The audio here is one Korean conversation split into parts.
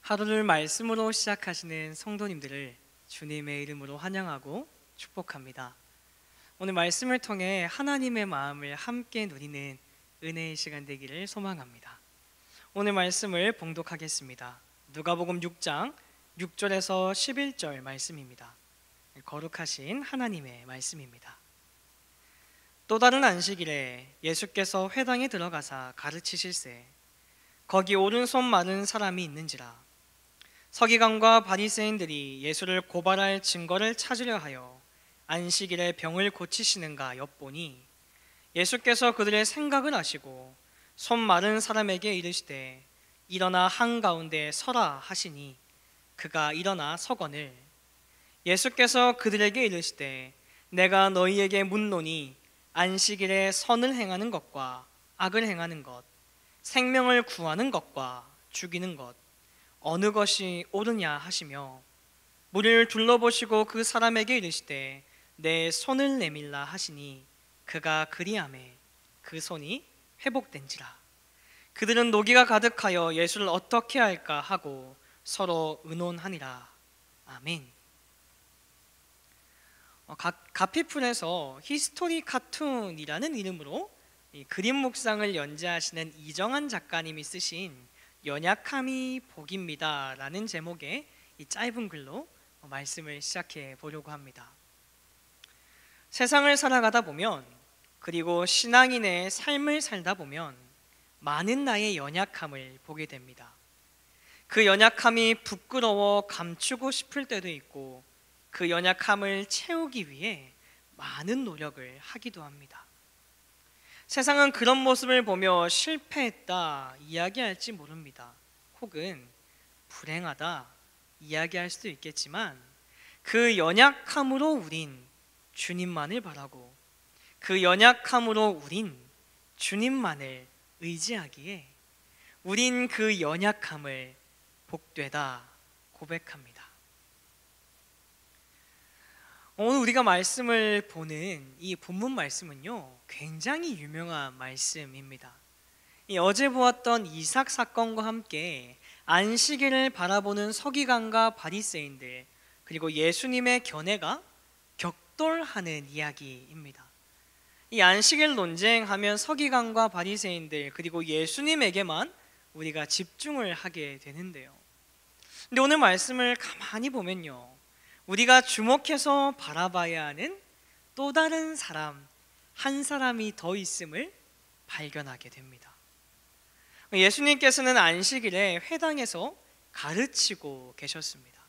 하루를 말씀으로 시작하시는 성도님들을 주님의 이름으로 환영하고 축복합니다. 오늘 말씀을 통해 하나님의 마음을 함께 누리는 은혜의 시간 되기를 소망합니다. 오늘 말씀을 봉독하겠습니다. 누가복음 6장 6절에서 11절 말씀입니다. 거룩하신 하나님의 말씀입니다. 또 다른 안식일에 예수께서 회당에 들어가사 가르치실세 거기 오른손 마른 사람이 있는지라. 서기관과 바리새인들이 예수를 고발할 증거를 찾으려 하여 안식일에 병을 고치시는가 엿보니 예수께서 그들의 생각을 아시고 손 마른 사람에게 이르시되 일어나 한가운데 서라 하시니 그가 일어나 서거늘. 예수께서 그들에게 이르시되 내가 너희에게 묻노니 안식일에 선을 행하는 것과 악을 행하는 것, 생명을 구하는 것과 죽이는 것 어느 것이 옳으냐 하시며 무리를 둘러보시고 그 사람에게 이르시되 내 손을 내밀라 하시니 그가 그리하매 그 손이 회복된지라. 그들은 노기가 가득하여 예수를 어떻게 할까 하고 서로 의논하니라. 아멘. 가피풀에서 히스토리 카툰이라는 이름으로 그림 묵상을 연재하시는 이정한 작가님이 쓰신 연약함이 복입니다 라는 제목의 이 짧은 글로 말씀을 시작해 보려고 합니다. 세상을 살아가다 보면, 그리고 신앙인의 삶을 살다 보면 많은 나의 연약함을 보게 됩니다. 그 연약함이 부끄러워 감추고 싶을 때도 있고 그 연약함을 채우기 위해 많은 노력을 하기도 합니다. 세상은 그런 모습을 보며 실패했다 이야기할지 모릅니다. 혹은 불행하다 이야기할 수도 있겠지만 그 연약함으로 우린 주님만을 바라고 그 연약함으로 우린 주님만을 의지하기에 우린 그 연약함을 복되다 고백합니다. 오늘 우리가 말씀을 보는 이 본문 말씀은요, 굉장히 유명한 말씀입니다. 어제 보았던 이삭 사건과 함께 안식일을 바라보는 서기관과 바리새인들, 그리고 예수님의 견해가 격돌하는 이야기입니다. 이 안식일 논쟁하면 서기관과 바리새인들 그리고 예수님에게만 우리가 집중을 하게 되는데요. 근데 오늘 말씀을 가만히 보면요, 우리가 주목해서 바라봐야 하는 또 다른 사람, 한 사람이 더 있음을 발견하게 됩니다. 예수님께서는 안식일에 회당에서 가르치고 계셨습니다.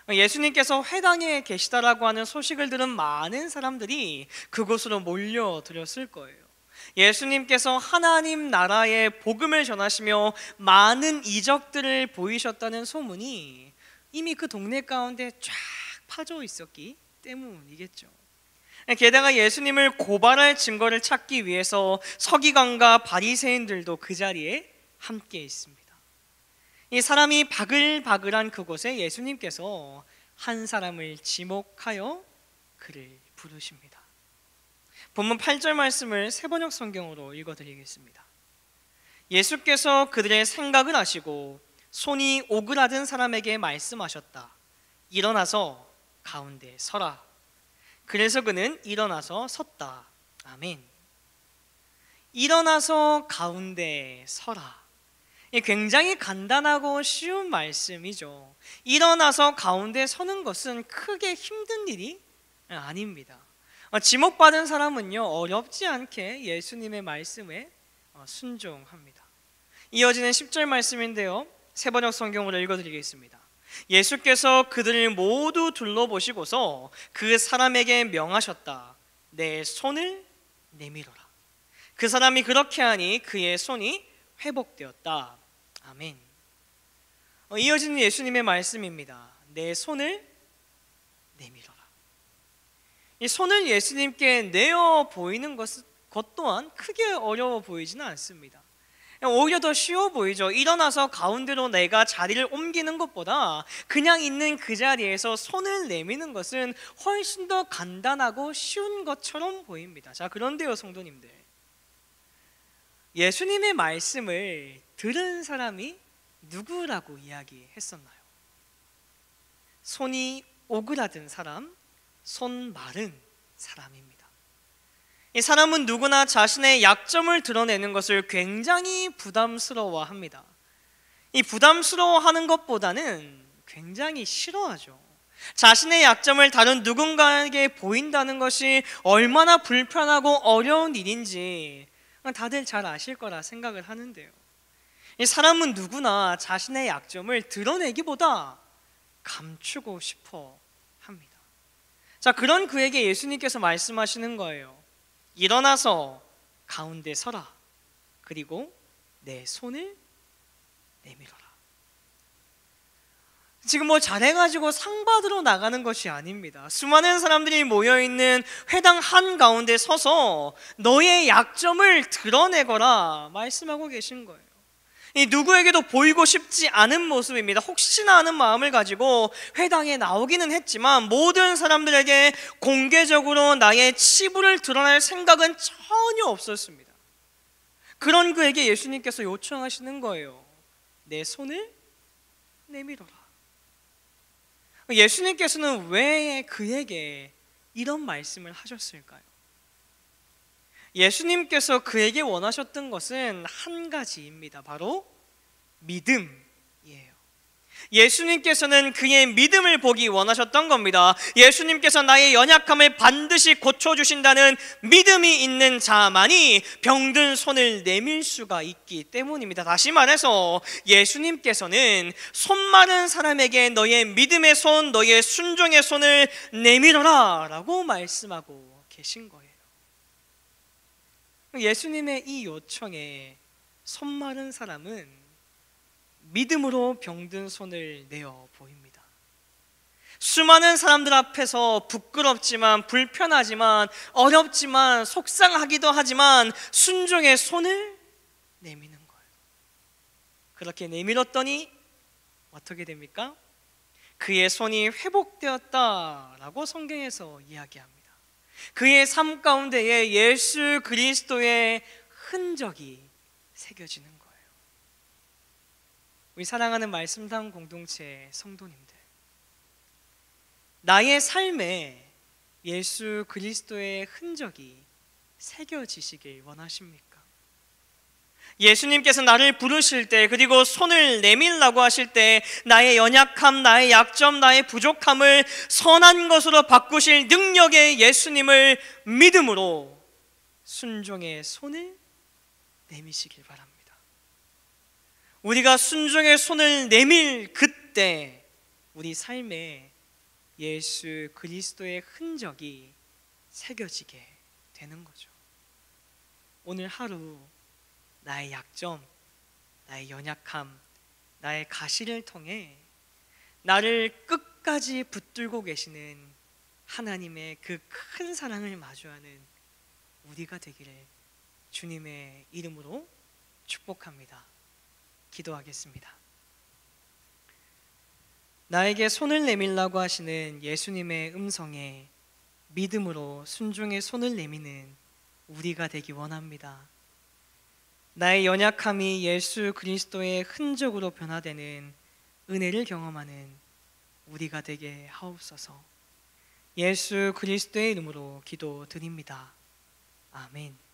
예수님께서 회당에 계시다라고 하는 소식을 들은 많은 사람들이 그곳으로 몰려들었을 거예요. 예수님께서 하나님 나라의 복음을 전하시며 많은 이적들을 보이셨다는 소문이 이미 그 동네 가운데 쫙 파져 있었기 때문이겠죠. 게다가 예수님을 고발할 증거를 찾기 위해서 서기관과 바리새인들도 그 자리에 함께 있습니다. 이 사람이 바글바글한 그곳에 예수님께서 한 사람을 지목하여 그를 부르십니다. 본문 8절 말씀을 세번역 성경으로 읽어드리겠습니다. 예수께서 그들의 생각을 아시고 손이 오그라든 사람에게 말씀하셨다. 일어나서 가운데 서라. 그래서 그는 일어나서 섰다. 아멘. 일어나서 가운데 서라. 굉장히 간단하고 쉬운 말씀이죠. 일어나서 가운데 서는 것은 크게 힘든 일이 아닙니다. 지목받은 사람은요, 어렵지 않게 예수님의 말씀에 순종합니다. 이어지는 10절 말씀인데요, 세번역 성경으로 읽어드리겠습니다. 예수께서 그들을 모두 둘러보시고서 그 사람에게 명하셨다. 내 손을 내밀어라. 그 사람이 그렇게 하니 그의 손이 회복되었다. 아멘. 이어지는 예수님의 말씀입니다. 내 손을 내밀어라. 이 손을 예수님께 내어 보이는 것 또한 크게 어려워 보이지는 않습니다. 오히려 더 쉬워 보이죠. 일어나서 가운데로 내가 자리를 옮기는 것보다 그냥 있는 그 자리에서 손을 내미는 것은 훨씬 더 간단하고 쉬운 것처럼 보입니다. 자, 그런데요 성도님들, 예수님의 말씀을 들은 사람이 누구라고 이야기했었나요? 손이 오그라든 사람, 손 마른 사람입니다. 이 사람은 누구나 자신의 약점을 드러내는 것을 굉장히 부담스러워합니다. 이 부담스러워하는 것보다는 굉장히 싫어하죠. 자신의 약점을 다른 누군가에게 보인다는 것이 얼마나 불편하고 어려운 일인지 다들 잘 아실 거라 생각을 하는데요. 이 사람은 누구나 자신의 약점을 드러내기보다 감추고 싶어 합니다. 자, 그런 그에게 예수님께서 말씀하시는 거예요. 일어나서 가운데 서라. 그리고 내 손을 내밀어라. 지금 뭐 잘해가지고 상 받으러 나가는 것이 아닙니다. 수많은 사람들이 모여있는 회당 한가운데 서서 너의 약점을 드러내거라 말씀하고 계신 거예요. 이 누구에게도 보이고 싶지 않은 모습입니다. 혹시나 하는 마음을 가지고 회당에 나오기는 했지만 모든 사람들에게 공개적으로 나의 치부를 드러낼 생각은 전혀 없었습니다. 그런 그에게 예수님께서 요청하시는 거예요. 내 손을 내밀어라. 예수님께서는 왜 그에게 이런 말씀을 하셨을까요? 예수님께서 그에게 원하셨던 것은 한 가지입니다. 바로 믿음이에요. 예수님께서는 그의 믿음을 보기 원하셨던 겁니다. 예수님께서 나의 연약함을 반드시 고쳐주신다는 믿음이 있는 자만이 병든 손을 내밀 수가 있기 때문입니다. 다시 말해서 예수님께서는 손 마른 사람에게 너의 믿음의 손, 너의 순종의 손을 내밀어라 라고 말씀하고 계신 거예요. 예수님의 이 요청에 손 마른 사람은 믿음으로 병든 손을 내어 보입니다. 수많은 사람들 앞에서 부끄럽지만 불편하지만 어렵지만 속상하기도 하지만 순종의 손을 내미는 거예요. 그렇게 내밀었더니 어떻게 됩니까? 그의 손이 회복되었다라고 성경에서 이야기합니다. 그의 삶 가운데에 예수 그리스도의 흔적이 새겨지는 거예요. 우리 사랑하는 말씀당 공동체 성도님들, 나의 삶에 예수 그리스도의 흔적이 새겨지시길 원하십니까? 예수님께서 나를 부르실 때, 그리고 손을 내밀라고 하실 때 나의 연약함, 나의 약점, 나의 부족함을 선한 것으로 바꾸실 능력의 예수님을 믿음으로 순종의 손을 내미시길 바랍니다. 우리가 순종의 손을 내밀 그때 우리 삶에 예수 그리스도의 흔적이 새겨지게 되는 거죠. 오늘 하루 나의 약점, 나의 연약함, 나의 가시를 통해 나를 끝까지 붙들고 계시는 하나님의 그 큰 사랑을 마주하는 우리가 되기를 주님의 이름으로 축복합니다. 기도하겠습니다. 나에게 손을 내밀라고 하시는 예수님의 음성에 믿음으로 순종의 손을 내미는 우리가 되기 원합니다. 나의 연약함이 예수 그리스도의 흔적으로 변화되는 은혜를 경험하는 우리가 되게 하옵소서. 예수 그리스도의 이름으로 기도드립니다. 아멘.